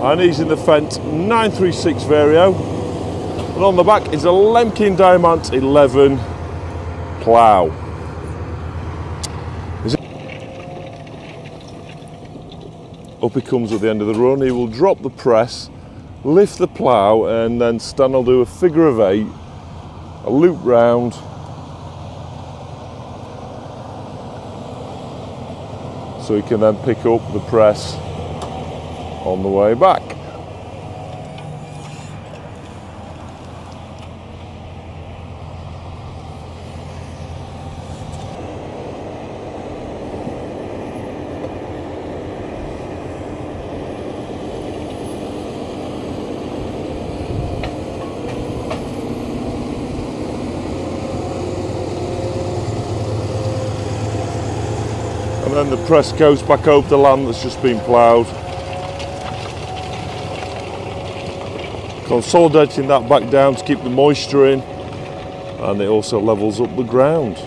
and he's in the Fendt 936 Vario, and on the back is a Lemke Diamant 11 plough. Up he comes at the end of the run. He will drop the press, lift the plough, and then Stan will do a figure of 8, a loop round, so he can then pick up the press on the way back. And then the press goes back over the land that's just been ploughed, consolidating that back down to keep the moisture in, and it also levels up the ground.